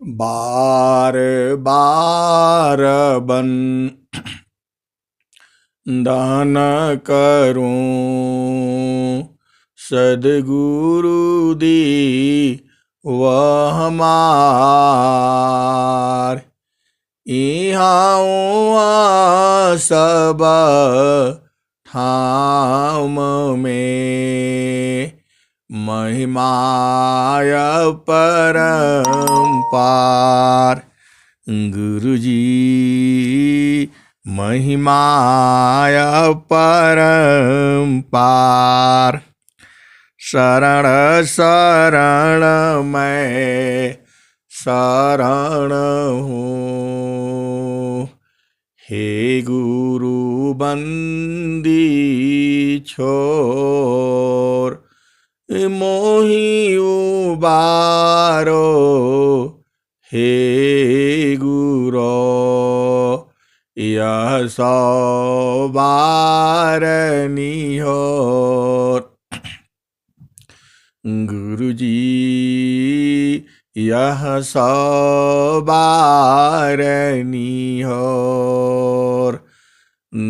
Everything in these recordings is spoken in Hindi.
बार बार बंदन करूं सद्गुरु दी वह हमार। इहाँ सब ठाम में महिमाय परम्पार। गुरुजी महिमाय परम्पार। शरण शरण मैं शरण हूँ, हे गुरु बंदी छोर। मोहि उबारो हे गुरो, यह सौ बार निहोर। गुरुजी यह सौ बार निहोर।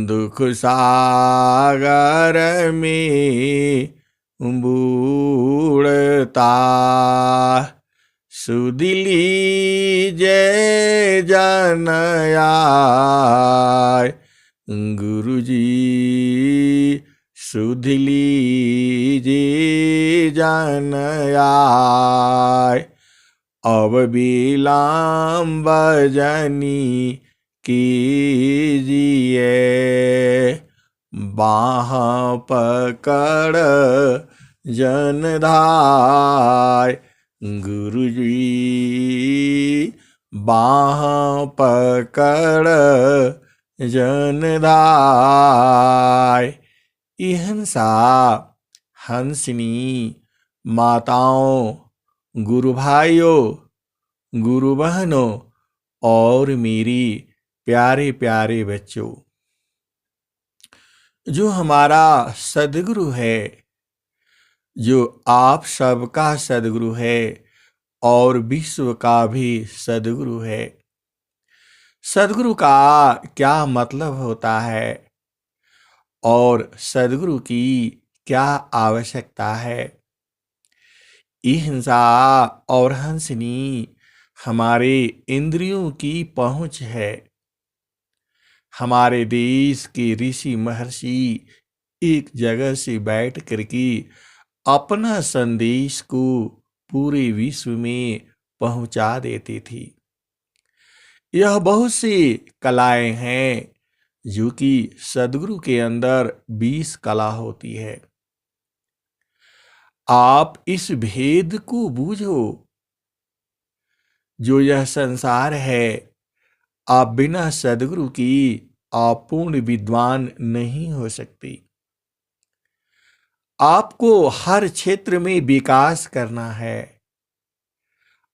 दुख सागर में बूढ़ता सुध लीजिए जन आए। गुरुजी सुध लीजिए जन आए। अब विलम्ब जनी कीजिए, बाह पकड़ जन धाय। गुरुजी बाह पकड़ जन धाय। हिंसा हंसनी माताओं, गुरु भाइयों, गुरु बहनों और मेरी प्यारे प्यारे बच्चों, जो हमारा सद्गुरु है, जो आप सबका सद्गुरु है और विश्व का भी सद्गुरु है। सद्गुरु का क्या मतलब होता है और सद्गुरु की क्या आवश्यकता है? हिंसा और हंसनी हमारे इंद्रियों की पहुंच है। हमारे देश के ऋषि महर्षि एक जगह से बैठ करके अपना संदेश को पूरे विश्व में पहुंचा देती थी। यह बहुत सी कलाएं हैं जो कि सद्गुरु के अंदर 20 कला होती है। आप इस भेद को बूझो। जो यह संसार है, आप बिना सद्गुरु की आप पूर्ण विद्वान नहीं हो सकते। आपको हर क्षेत्र में विकास करना है।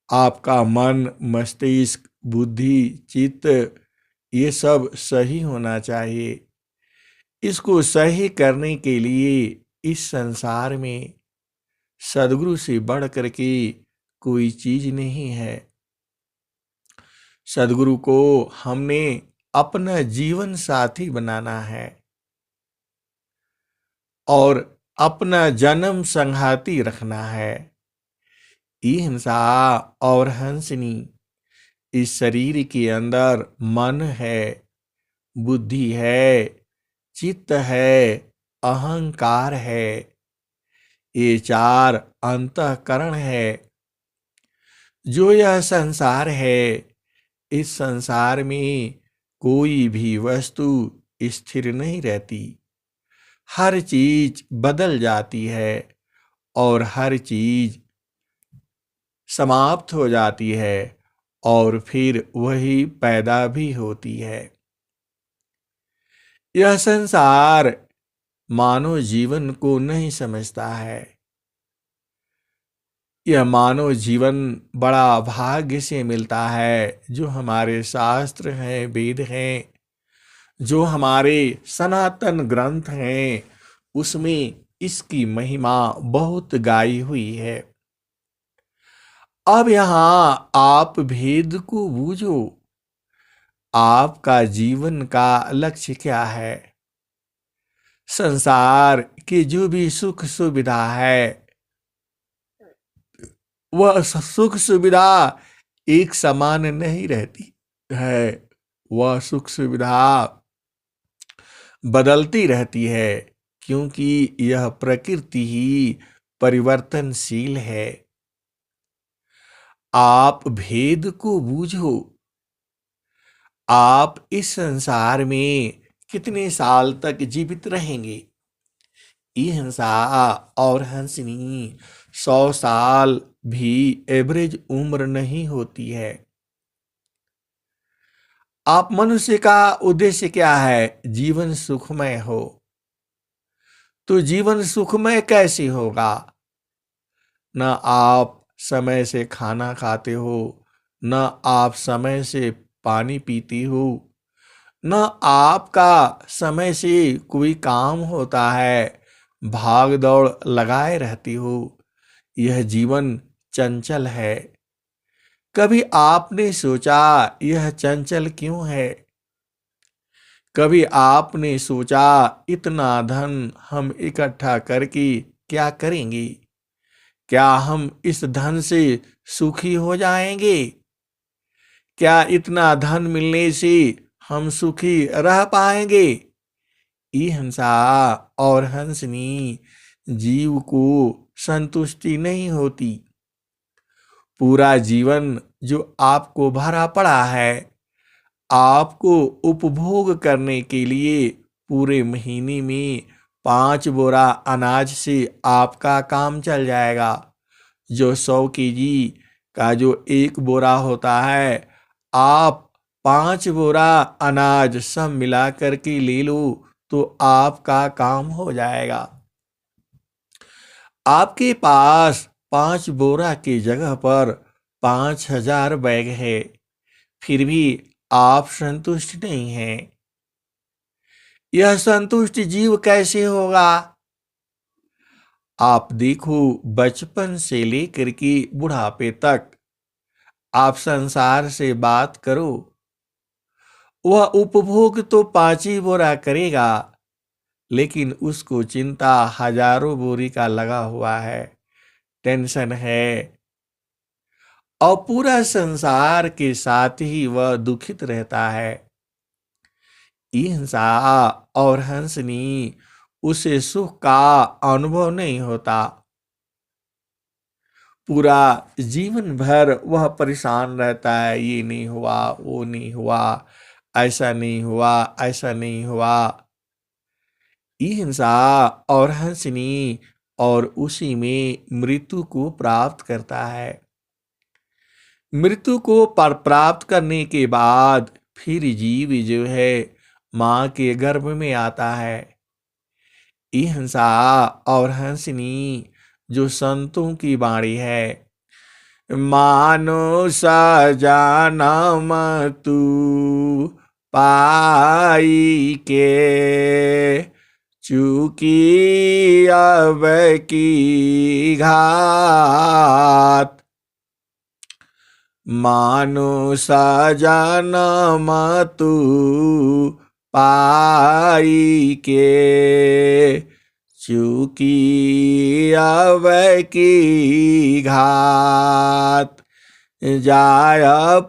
आपका मन, मस्तिष्क, बुद्धि, चित्त ये सब सही होना चाहिए। इसको सही करने के लिए इस संसार में सद्गुरु से बढ़ करके कोई चीज नहीं है। सद्गुरु को हमने अपना जीवन साथी बनाना है और अपना जन्म संघाती रखना है। हिंसा और हंसनी इस शरीर के अंदर मन है, बुद्धि है, चित्त है, अहंकार है। ये 4 अंतःकरण है। जो यह संसार है, इस संसार में कोई भी वस्तु स्थिर नहीं रहती। हर चीज बदल जाती है और हर चीज समाप्त हो जाती है और फिर वही पैदा भी होती है। यह संसार मानव जीवन को नहीं समझता है। यह मानव जीवन बड़ा भाग्य से मिलता है। जो हमारे शास्त्र हैं, वेद हैं, जो हमारे सनातन ग्रंथ हैं, उसमें इसकी महिमा बहुत गाई हुई है। अब यहाँ आप भेद को बूझो। आपका जीवन का लक्ष्य क्या है? संसार की जो भी सुख सुविधा है, वह सुख सुविधा एक समान नहीं रहती है। वह सुख सुविधा बदलती रहती है, क्योंकि यह प्रकृति ही परिवर्तनशील है। आप भेद को बूझो। आप इस संसार में कितने साल तक जीवित रहेंगे? ये हंसा और हंसनी 100 साल भी एवरेज उम्र नहीं होती है। आप मनुष्य का उद्देश्य क्या है? जीवन सुखमय हो। तो जीवन सुखमय कैसे होगा? न आप समय से खाना खाते हो, न आप समय से पानी पीती हो, न आपका समय से कोई काम होता है, भाग दौड़ लगाए रहती हो। यह जीवन चंचल है। कभी आपने सोचा यह चंचल क्यों है? कभी आपने सोचा इतना धन हम इकट्ठा करके क्या करेंगे? क्या हम इस धन से सुखी हो जाएंगे? क्या इतना धन मिलने से हम सुखी रह पाएंगे? ये हंसा और हंसनी जीव को संतुष्टि नहीं होती। पूरा जीवन जो आपको भरा पड़ा है, आपको उपभोग करने के लिए पूरे महीने में 5 बोरा अनाज से आपका काम चल जाएगा। जो 100 केजी का जो 1 बोरा होता है, आप 5 बोरा अनाज सब मिला करके ले लो तो आपका काम हो जाएगा। आपके पास 5 बोरा की जगह पर 5000 बैग है, फिर भी आप संतुष्ट नहीं हैं। यह संतुष्ट जीव कैसे होगा? आप देखो, बचपन से लेकर के बुढ़ापे तक आप संसार से बात करो, वह उपभोग तो 5 ही बोरा करेगा, लेकिन उसको चिंता हजारों बोरी का लगा हुआ है, टेंशन है, और पूरा संसार के साथ ही वह दुखित रहता है। हिंसा और हंसनी उसे सुख का अनुभव नहीं होता। पूरा जीवन भर वह परेशान रहता है, ये नहीं हुआ, वो नहीं हुआ, ऐसा नहीं हुआ, ऐसा नहीं हुआ। हिंसा और हंसनी और उसी में मृत्यु को प्राप्त करता है। मृत्यु को प्राप्त करने के बाद फिर जीव जो है माँ के गर्भ में आता है। हिंसा और हंसनी जो संतों की वाणी है, मानो सजनम तू पाई के, चूकी अब की घात। मानो सजनम तू पाई के, चूकी अब की घात। जाय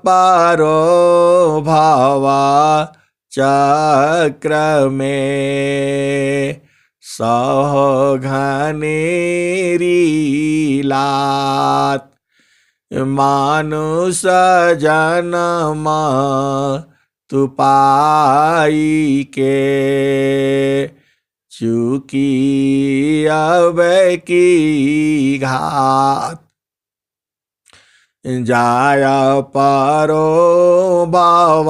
पारो भवा चक्र में, सह घनेरी लात। मानुष जन्म तू पाई के, चूकी अब की घात। जाया पारो भाव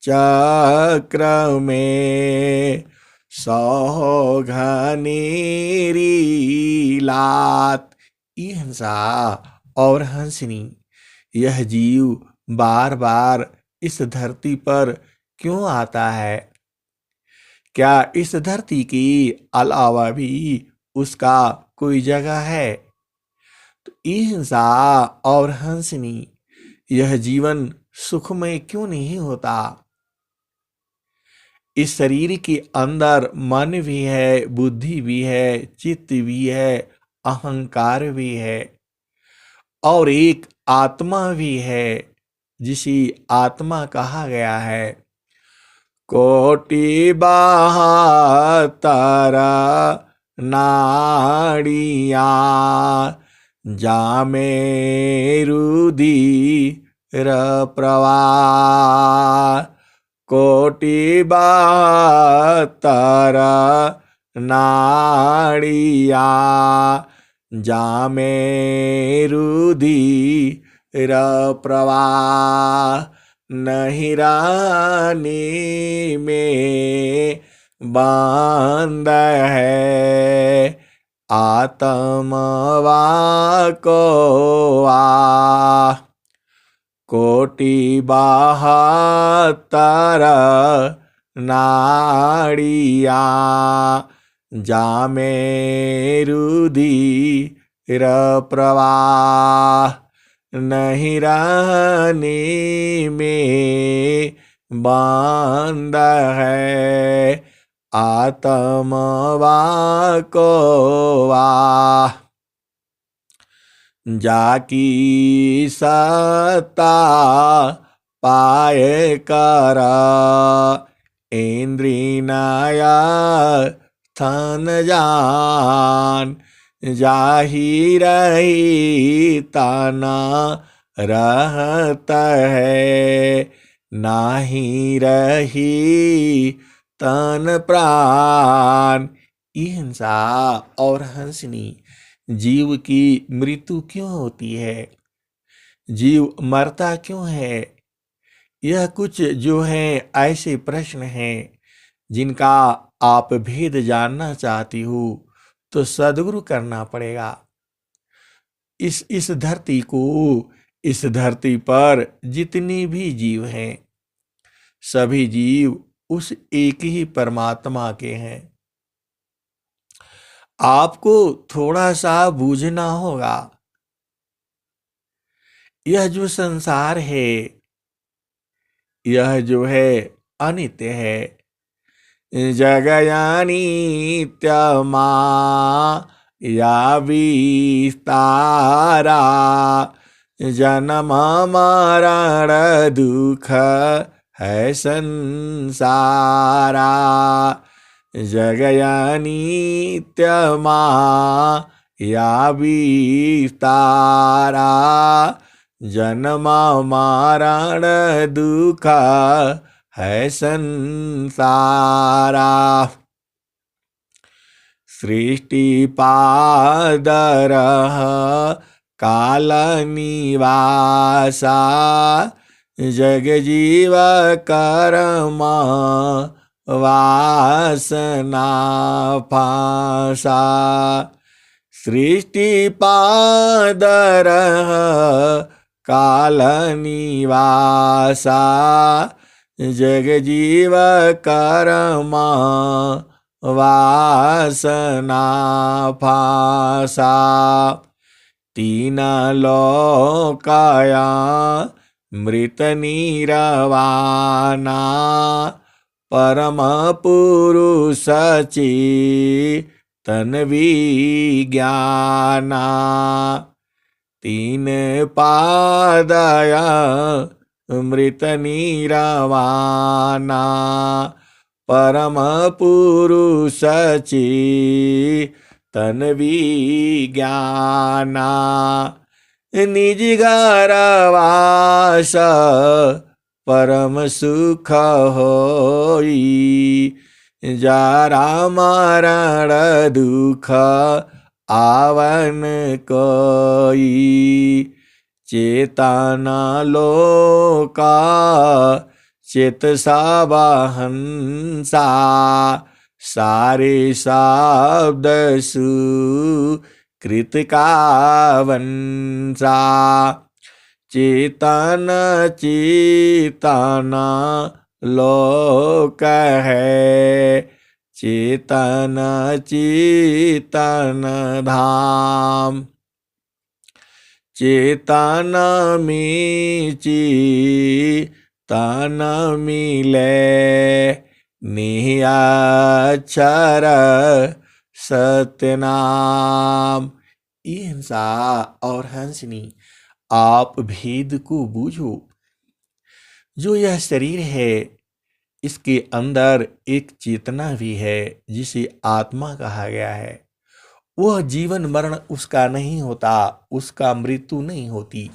चक्र में, सहो घनेरी लात। ये हंसा और हंसनी, यह जीव बार बार इस धरती पर क्यों आता है? क्या इस धरती की अलावा भी उसका कोई जगह है? तो हिंसा और हंसनी यह जीवन सुखमय क्यों नहीं होता? इस शरीर के अंदर मन भी है, बुद्धि भी है, चित्त भी है, अहंकार भी है और एक आत्मा भी है, जिसे आत्मा कहा गया है। कोटि बहत्तर नाड़िया जामे रुधिर प्रवाह। कोटि बहत्तर नाड़िया जामे रुधिर प्रवाह। नहीं रानी में बंद है आत्मवा को आ। कोटि बहत्तर नाड़िया जामे रुधिर प्रवाह। नहीं रहने में बंद है आत्मवा को वाह। जाकी सत्ता पाए कर इंद्रियाया थन जान। जाही रही तना रहत है नाही रही तन प्राण। हिंसा और हंसनी जीव की मृत्यु क्यों होती है? जीव मरता क्यों है? यह कुछ जो है ऐसे प्रश्न हैं जिनका आप भेद जानना चाहती हो तो सद्गुरु करना पड़ेगा। इस धरती को, इस धरती पर जितने भी जीव हैं सभी जीव उस एक ही परमात्मा के हैं। आपको थोड़ा सा बूझना होगा। यह जो संसार है यह जो है अनित्य है। जगयानित्यमा या विस्तारा जन्म मरण दुख है संसारा। जगयानित्यमा या विस्तारा जन्म मरण दुख है संसारा। सृष्टि पादर काल निवासा जग जीव कर्म वासना फासा। सृष्टि पादर काल निवासा जग जीव कर्म वासना फासा। तीन लोकाया मृत निरवाना परम पुरुष चेतन विज्ञाना। तीन पादया मृत निरवाना परम पुरुष चेतन विज्ञाना। निज घर वास परम सुख होई जरा मरण दुख आवन कोई। चेतना लोका चेत साहंसा सारे शब्द सुकृत का वंसा। चेतन चेतना लोक है चेतन चेतन धाम। चेतन में चेतन मिले, निहाक्षर सत्यनाम। ये हंसा और हंसनी, आप भेद को बूझो। जो यह शरीर है, इसके अंदर एक चेतना भी है जिसे आत्मा कहा गया है। वह जीवन मरण उसका नहीं होता, उसका मृत्यु नहीं होती।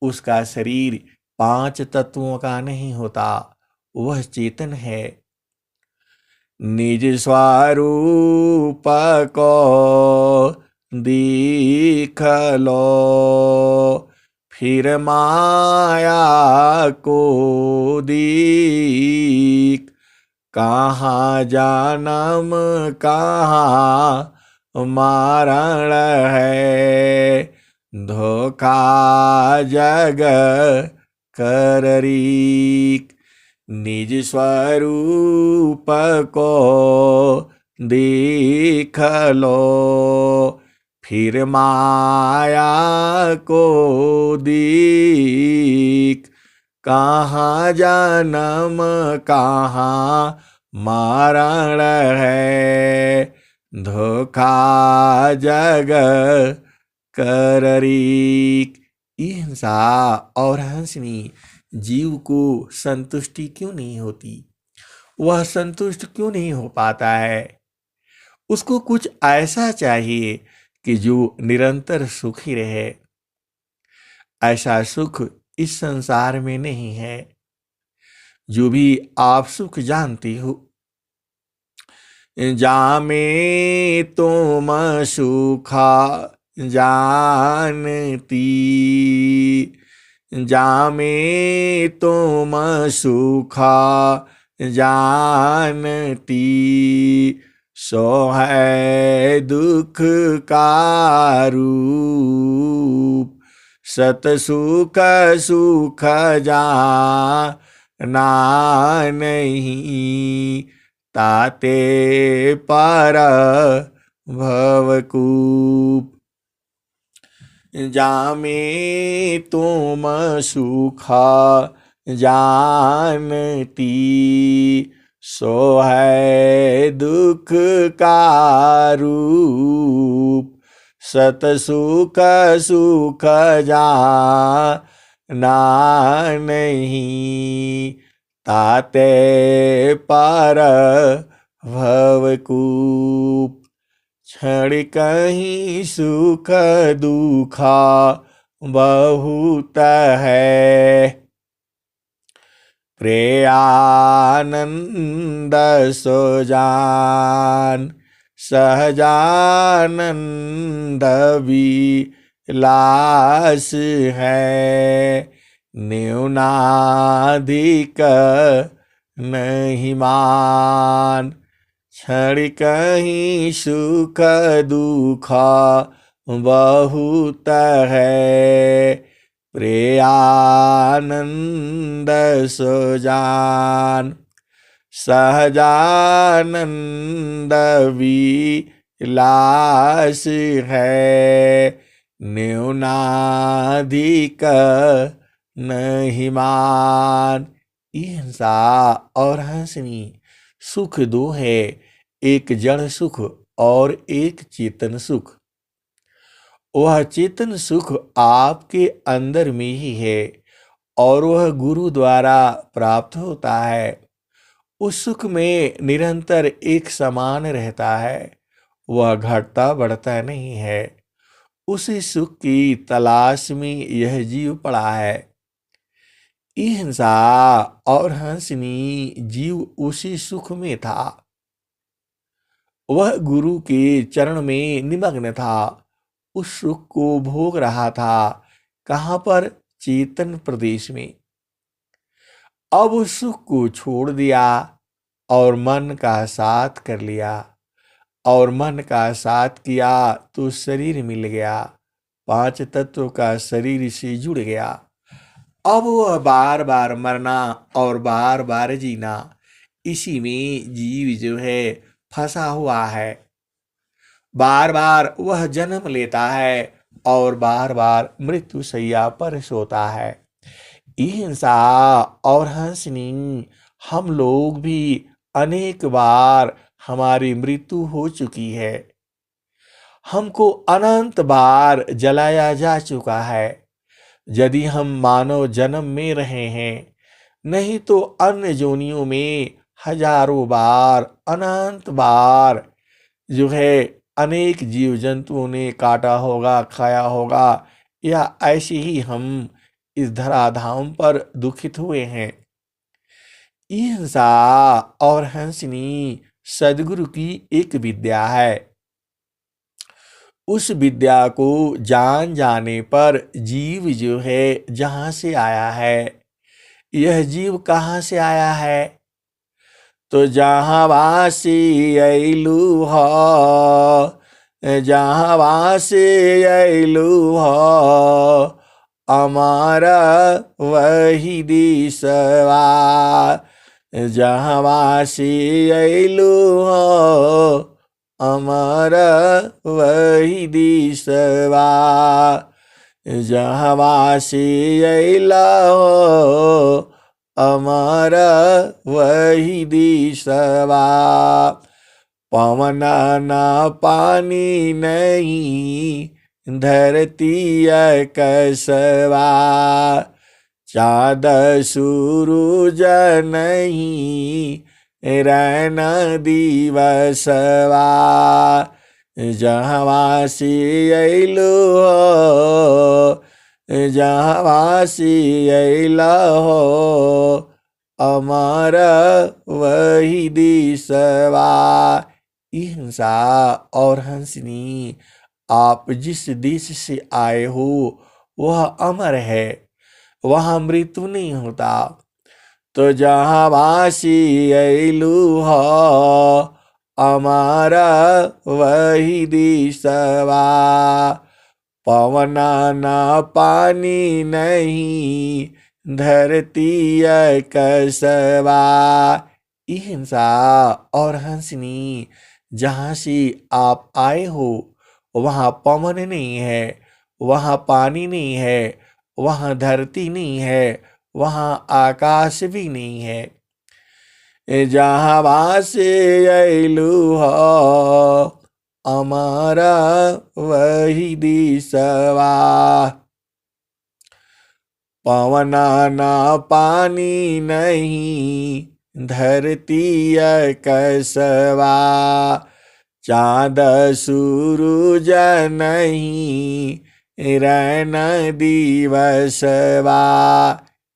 उसका शरीर 5 तत्वों का नहीं होता, वह चेतन है। निज स्वरूप को देख लो, फिर माया को देख। कहाँ जन्म कहाँ मरण है, धोखा जग कररीक। निज स्वरूप को देख लो, फिर माया को देख। कहाँ जन्म कहाँ मरण है, धोखा जग कररीक। हिंसा और हंसनी, जीव को संतुष्टि क्यों नहीं होती? वह संतुष्ट क्यों नहीं हो पाता है? उसको कुछ ऐसा चाहिए कि जो निरंतर सुखी रहे। ऐसा सुख इस संसार में नहीं है। जो भी आप सुख जानती हो, जामे तुम सुखा जानती, जामे तुम सुखा जानती। सो है दुख का रूप, सत सुख सुख जाना नहीं। ताते पर भवकूप, जामे तुम सुखा जानती। सो है दुख का रूप, सत सुख सुख जाना नहीं। ताते पर भवकूप, क्षण कहीं सुख दुखा बहुत है। प्रेयानंद सो जान, सहजानंद विलास है। न्यूनाधिक नहीं मान, क्षण कहीं सुख दुख बहुत है। प्रेयानंद सो जान, सहजानंद विलास है। न्यूनाधिक नहीं मान। हिंसा और हंसनी, सुख दो है, एक जड़ सुख और एक चेतन सुख। वह चेतन सुख आपके अंदर में ही है और वह गुरु द्वारा प्राप्त होता है। उस सुख में निरंतर एक समान रहता है, वह घटता बढ़ता नहीं है। उसी सुख की तलाश में यह जीव पड़ा है। हिंसा और हंसनी, जीव उसी सुख में था। वह गुरु के चरण में निमग्न था, उस सुख को भोग रहा था। कहाँ पर? चेतन प्रदेश में। अब उस सुख को छोड़ दिया और मन का साथ कर लिया, और मन का साथ किया तो शरीर मिल गया, 5 तत्वों का शरीर से जुड़ गया। अब वह बार बार मरना और बार बार जीना, इसी में जीव जो है फंसा हुआ है। बार बार वह जन्म लेता है और बार बार मृत्यु शैया पर सोता है। हिंसा और हंसनी, हम लोग भी अनेक बार हमारी मृत्यु हो चुकी है। हमको अनंत बार जलाया जा चुका है। यदि हम मानव जन्म में रहे हैं, नहीं तो अन्य योनियों में हजारों बार, अनंत बार जो है अनेक जीव जंतुओं ने काटा होगा, खाया होगा, या ऐसे ही हम इस धराधाम पर दुखित हुए हैं। हिंसा और हंसनी सदगुरु की एक विद्या है। उस विद्या को जान जाने पर जीव जो है जहां से आया है, यह जीव कहाँ से आया है, तो जहाँ वासी अइलू ह, जहाँ वासी अइलू ह, हमारा वही दिसवा, जहाँ वासी अइलू ह, हमारा वही दिसवा, जहाँ वासी अइला हो, हमारा वही दिसवा। पवन न पानी नहीं, धरती कसवा, चाँद सूरज नहीं, रैन दिवसवा, जहाँ वासी अइलू हो, जहाँ वासी अइला हो, हमारा वही दिसवा। हिंसा और हंसनी, आप जिस देश से आए हो वह अमर है, वहाँ मृत्यु नहीं होता। तो जहाँ वासी अइलू हो, हमारा वही दिसवा, पवन न पानी नहीं, धरती कसवा। हिंसा और हंसनी, जहाँ से आप आए हो वहाँ पवन नहीं है, वहाँ पानी नहीं है, वहाँ धरती नहीं है, वहाँ आकाश भी नहीं है। जहाँ वासे अइलू हो, हमारा वही दिसवा, पवन न पानी नहीं, धरती कसवा, चाँद सूरज नहीं, रैन दिवसवा।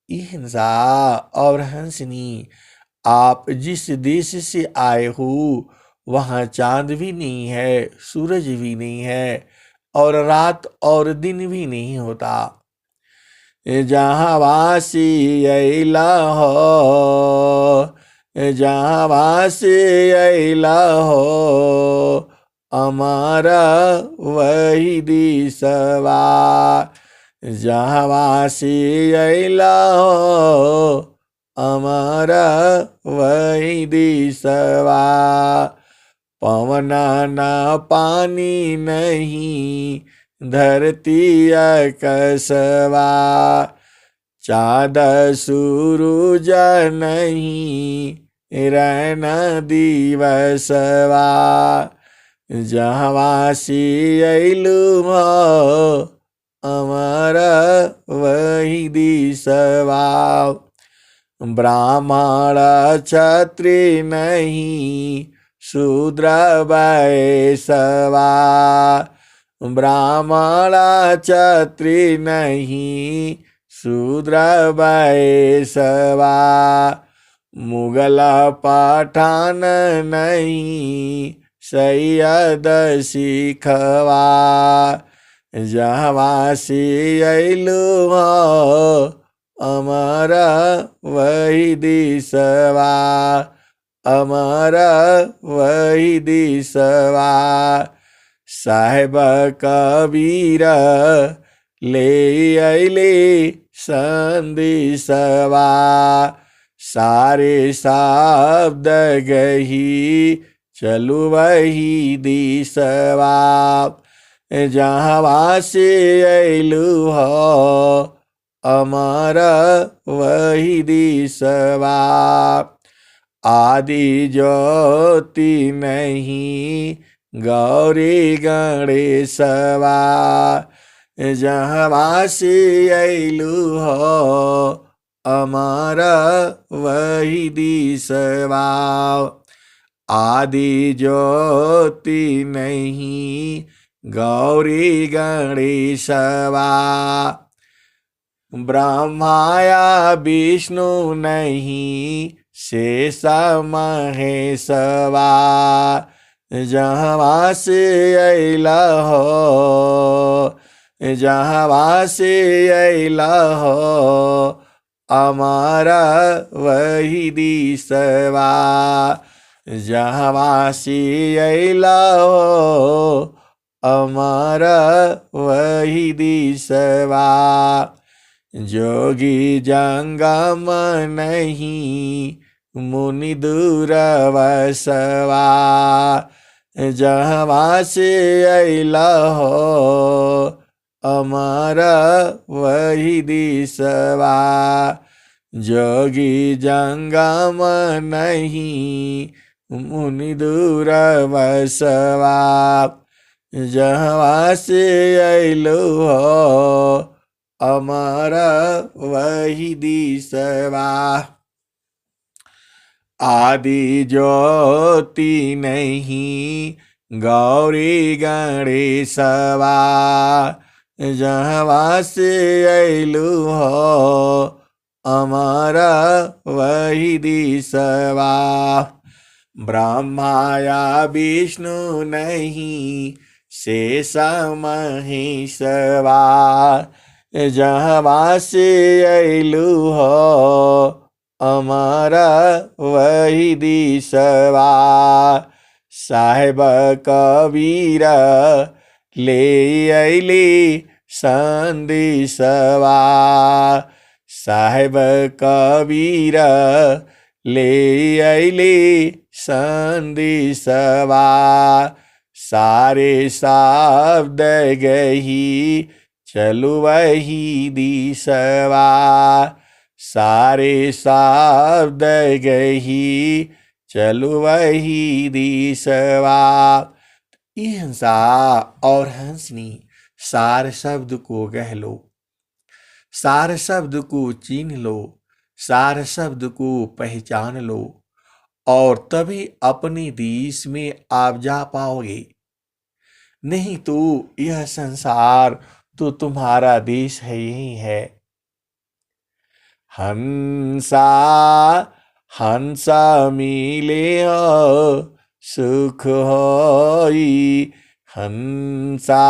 हिंसा और हंसनी, आप जिस देश से आए हो वहाँ चाँद भी नहीं है, सूरज भी नहीं है, और रात और दिन भी नहीं होता। जहाँ वासी अइला हो, जहाँ वासी अइला हो, हमारा वही दिसवा, जहाँ वासी अइला हो, हमारा वही दिसवा, पवन न पानी नहीं, धरती कसवा, चाँद सूरज नहीं, रैन दिवसवा, जहाँ वासी अइलू हो, हमारा वही दिसवा, ब्राह्मण क्षत्रिय नहीं, शूद्र वैश्यवा, ब्राह्मण क्षत्रिय नहीं, शूद्र वैश्यवा, मुगल पठान नहीं, सैयद सिखवा, जहाँ वासी अइलू हो, हमारा वही दिसवा, हमारा वही दिसवा, साहेब कबीर ले अइले संदेशवा, सारे शब्द गही चलु वही दिसवा, जहाँ से अइलू हो अमर वही दिसवा। आदि ज्योति नहीं गौरी गणेशवा। जहाँ से अइलू हो अमर वही दिसवा। आदि ज्योति नहीं गौरी गणेशवा। ब्रह्माया विष्णु नहीं शेष महेशवा। जहाँ से अइला हो जहाँ से अइला हो अमरा वही दिसवा। जहाँ से अइला हो अमरा वही दिसवा। जोगी जंगम नहीं मुनि दूर वसवा। जहाँ से अइला हो अमरा वही दिसवा। जोगी जंगम नहीं मुनि दूर वसवा। जहाँ से अइलू हो अमरा वही दिसवा। आदि ज्योति नहीं गौरी गणेशवा। जहाँ से अइलू हो अमरा वही दिसवा। ब्रह्माया विष्णु नहीं शेष महेशवा। जहाँ से अइलू हो अमरा वही दिसवा। साहेब कबीर ले अइली संदेशवा। साहेब कबीर ले अइली संदेशवा। सारे शब्द गही चलु वही दिसवा। सारे शब्द गही चलु वही दिसवा। ये हंसा और हंसनी सार शब्द को गह लो। सार शब्द को चीन लो। सार शब्द को पहचान लो और तभी अपने देश में आप जा पाओगे। नहीं तो यह संसार तो तुम्हारा देश है यही है। हंसा हंसा मिले हो सुख होई। हंसा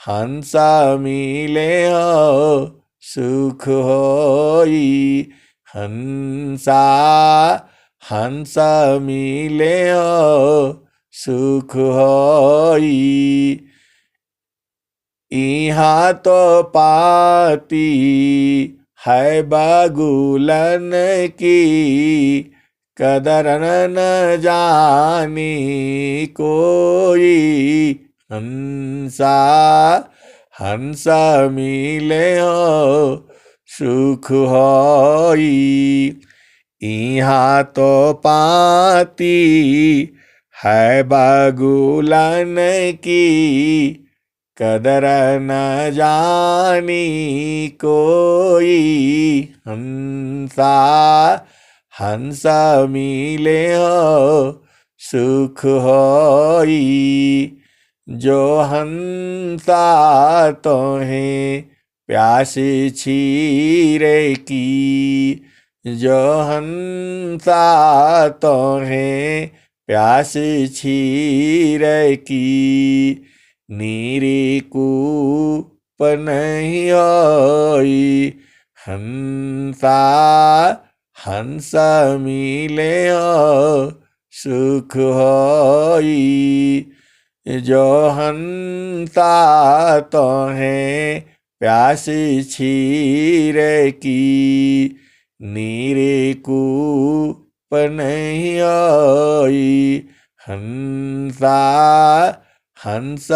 हंसा मिले हो सुख होई। हंसा हंसा मिले हो सुख होई। यहाँ तो पाती है बगुलन की कदर न जाने कोई। हंसा हंसा मिले हो सुख होई। यहाँ तो पाती है बगुलन की कदर न जानी कोई। हंसा हंसा मिले हो सुख होई। जो हंसा तोहें प्यास छीरे की। जो हंसा तोहें प्यास छीरे की। नीरे कूप नहीं होई। हंसा हंसा मिले हो सुख होई। जो हंसा तोहें प्यास छीरे की। नीरे कूप नहीं होई। हंसा हंस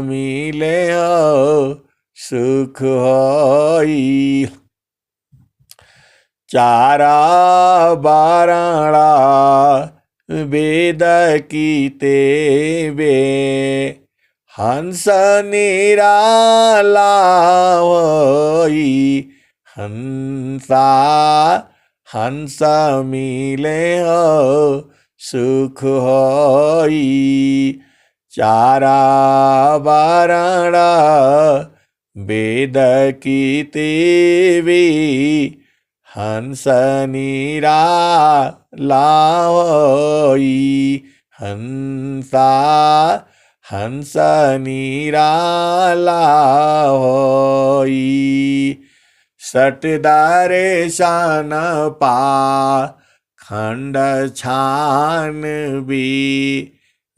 मिले हो सुख होई। चारा बारणा वेद कीते वे, हंस निराला होई। हंसा हंस मिले हो सुख होई। चारा बारणा वेद कीते वे, हंस निराला होई। हंसा हंस निराला होई। सटदारे शान पा खंड छान भी,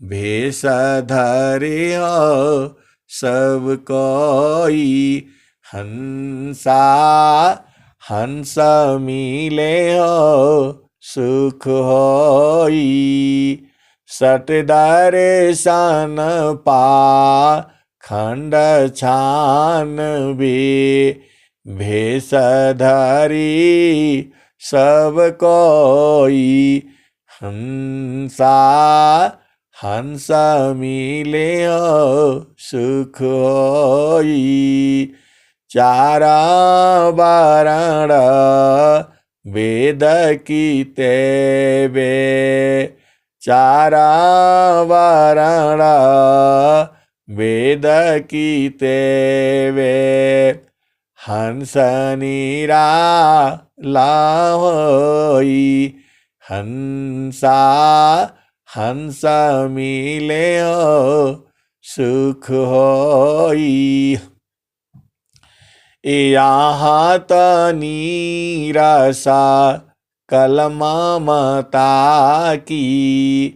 भेष धरे हो सब कोई। हंसा हंस मिले हो सुख होई। सटदारे शान पा खंड छान भी, भेष धरी सब कोई। हंसा हंस मिले हो सुख होई। चारा बारण वेद कीते वे, चारा बारण वेद कीते वे, हंस निराला होई। हंसा हंस मिले हो सुख होई। यहाँ नीरसा कलमा मता की,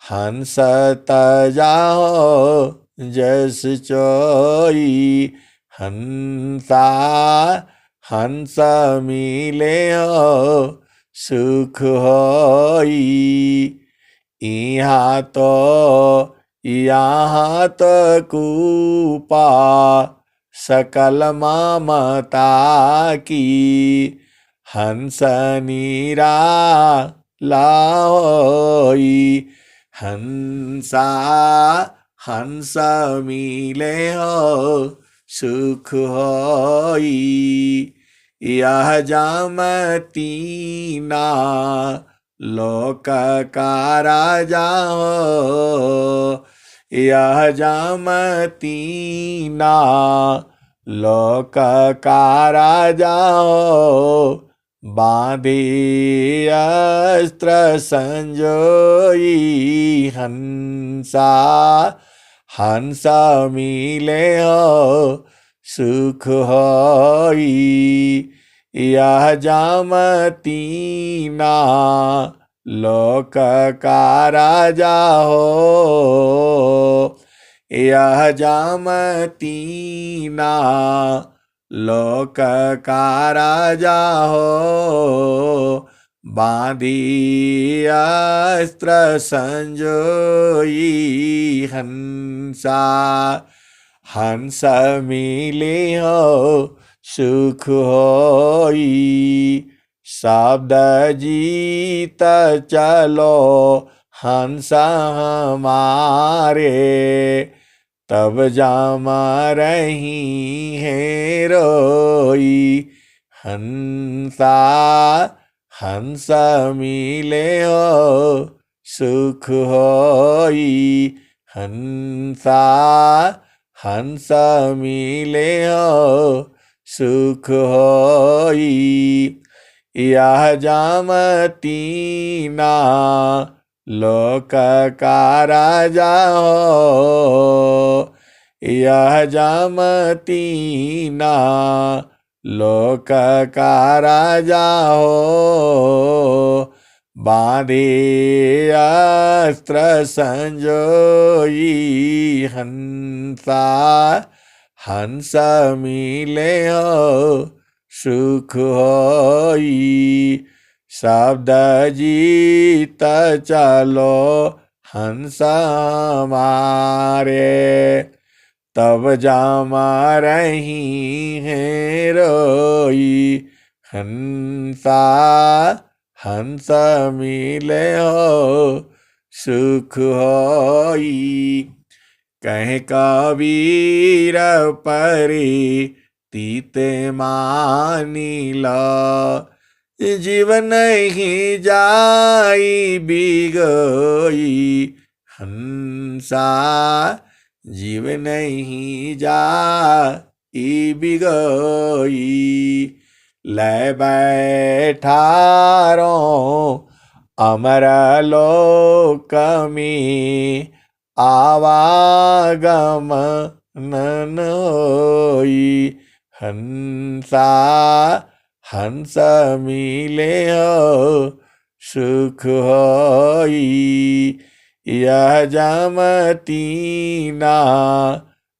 हंस तजाओ जस चोई। हंसा हंस मिले हो सुख होई। यहाँ तो कूपा सकल ममता की, हंस निराला होई। हंसा हंस मिले हो सुख होई। यह जामती ना लोक का राजा हो, यह जामती ना लोक का राजा हो। बांधे अस्त्र संजोई। हंसा हंस मिले हो सुख होई। यह जामती ना लोक का राजा हो, यह जामती ना लोक का राजा हो। बांधी अस्त्र संजोई। हंसा हंस मिले हो सुख होई। शब्द जीत चलो हंस हमारे, तब जाम रही है रोई। हंसा हंस मिले हो सुख होई। हंसा हंस मिले हो सुख होई। यह जामती ना लोक का राजा हो, यह जामती ना लोक का राजा हो। बांधे अस्त्र संजोई। हंसा हंस मिले हो सुख होई। शब्द जीत चलो हंस मारे, तब जामा रही है रोई। हंसा हंस मिले हो सुख होई। कह कबीर परी तीते मानी लो, जीवन ही जाई बिगोई। हंसा जीवन ही जाई बिगोई। ले बैठारो अमर लोक में, आवागमन होई। हंसा हंस मिले हो सुख होई। यह जमतीना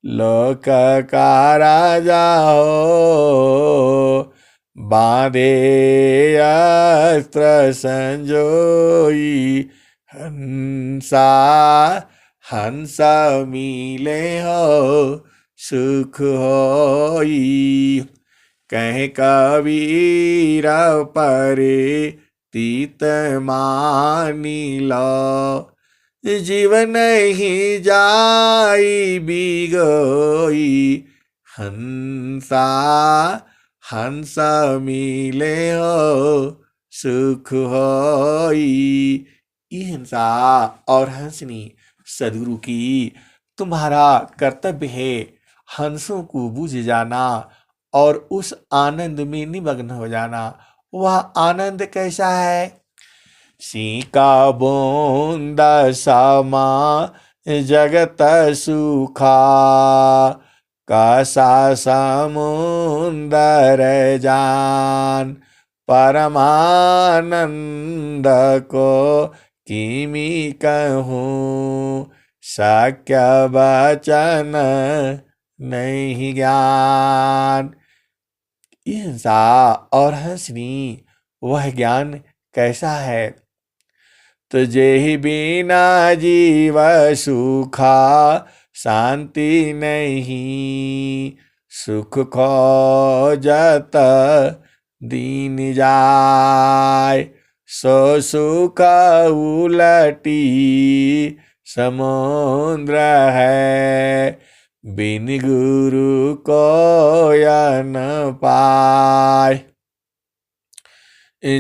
लोक का राजा हो, बांधे अस्त्र संजोई। हंसा हंस मिले हो सुख होई। कह कबीर परे तीत मानी लो, जीवन ही जाई बिगोई। हंसा हंस मिले हो सुख होई। ये हंसा और हंसनी सदगुरु की तुम्हारा कर्तव्य है हंसों को बुझ जाना और उस आनंद में निमग्न हो जाना। वह आनंद कैसा है? सीका बूंद समा जगत सुखा, कसा समुंदर जान, परमानंद को किमी कहूँ, शक्य वचन नहीं ज्ञान। हिंसा और हंसनी वह ज्ञान कैसा है? तुझे ही बिना जीव सुखा, शांति नहीं, सुख खोजत दीन जाय। सो सुख उलटी समुद्र है, बिन गुरु को न पाय।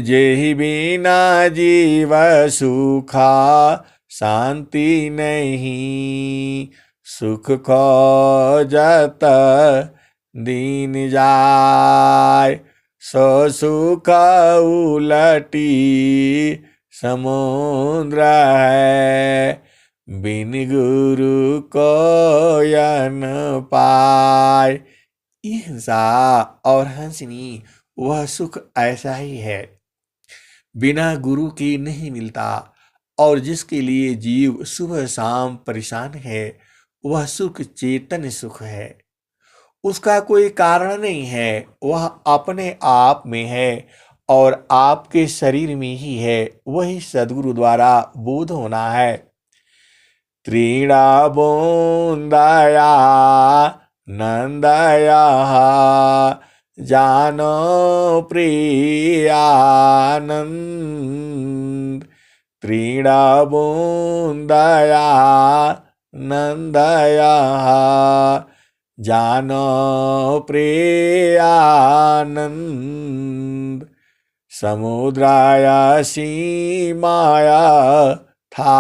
जेहि बिना जीव सुखा, शांति नहीं, सुख खोजत दीन जाय। सो सुख उलटी समुद्र है, बिन गुरु को न पाय। हिंसा और हंसनी वह सुख ऐसा ही है, बिना गुरु के नहीं मिलता, और जिसके लिए जीव सुबह शाम परेशान है, वह सुख चेतन सुख है। उसका कोई कारण नहीं है, वह अपने आप में है और आपके शरीर में ही है। वही सद्गुरु द्वारा बोध होना है। त्रीणा बूंदया नंदया, जानो प्रियानंद। त्रीणा बूंदया नंदया, जानो प्रियानंद। समुद्राया सीमाया था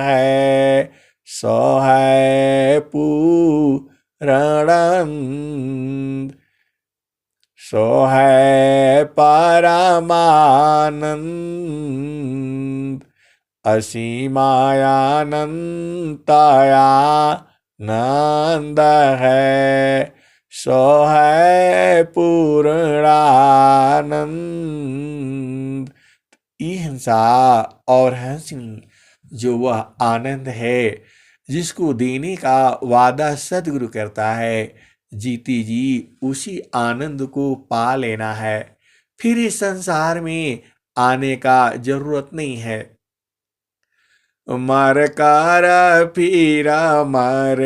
है, सो है पूरणंद। सो है परमानंद, असीमायानंतया नंद है, सो है पूर्णानंद। हिंसा और हंसनी जो वह आनंद है जिसको देने का वादा सद्गुरु करता है, जीती जी उसी आनंद को पा लेना है। फिर इस संसार में आने का जरूरत नहीं है। मर कर फिर मर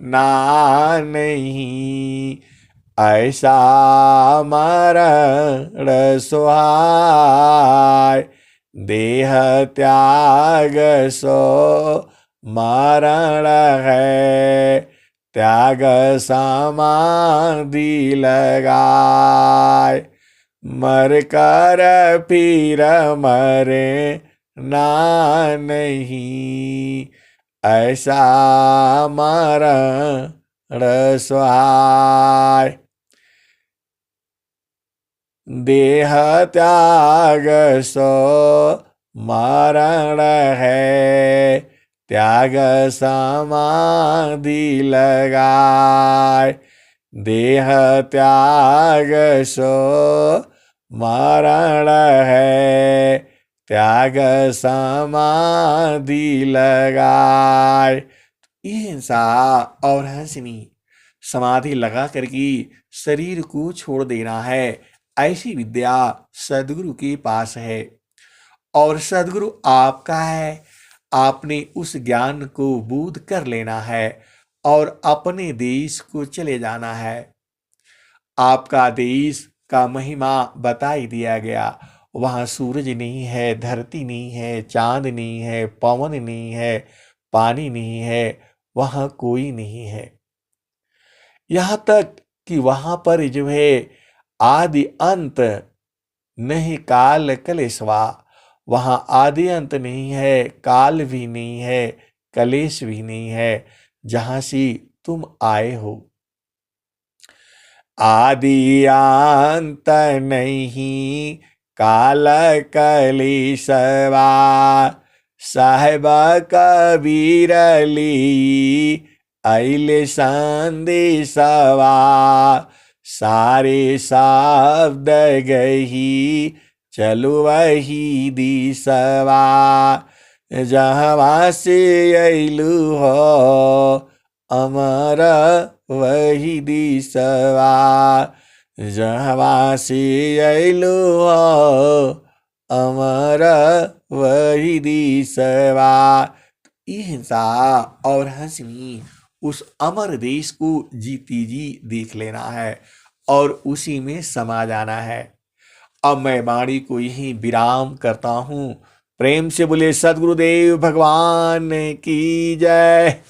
ना नहीं, ऐसा मरण सुहाय। देह त्याग सो मरण है, त्याग समाधि लगाए। मर कर फिर मरे ना नहीं, ऐसा मरण सुहाय। देह त्याग सो मरण है, त्याग समाधि लगाए। देह त्याग सो मरण है, त्याग समाधि लगाए। ये हिंसा और हंसनी समाधि लगा करके शरीर को छोड़ देना है, ऐसी विद्या सदगुरु के पास है। और सदगुरु आपका है, आपने उस ज्ञान को बोध कर लेना है और अपने देश को चले जाना है। आपका देश का महिमा बता ही दिया गया। वहाँ सूरज नहीं है, धरती नहीं है, चांद नहीं है, पवन नहीं है, पानी नहीं है, वहाँ कोई नहीं है। यहाँ तक कि वहाँ पर जो है आदि अंत नहीं, काल कलेशवा। वहाँ आदि अंत नहीं है, काल भी नहीं है, कलेश भी नहीं है, जहाँ से तुम आए हो। आदि अंत नहीं, काल कलेशवा। साहेब कबीर ली अइले संदेशवा। सारे शब्द गही चलो वही दिशवा। जहाँ से अइलू हो अमर वही दिशवा। जहाँ से अइलू हो अमर वही दिशवा। ये हिंसा और हंसनी उस अमर देश को जीती जी देख लेना है और उसी में समा जाना है। अब मैं वाणी को यही विराम करता हूँ। प्रेम से बोले सद्गुरुदेव भगवान की जय।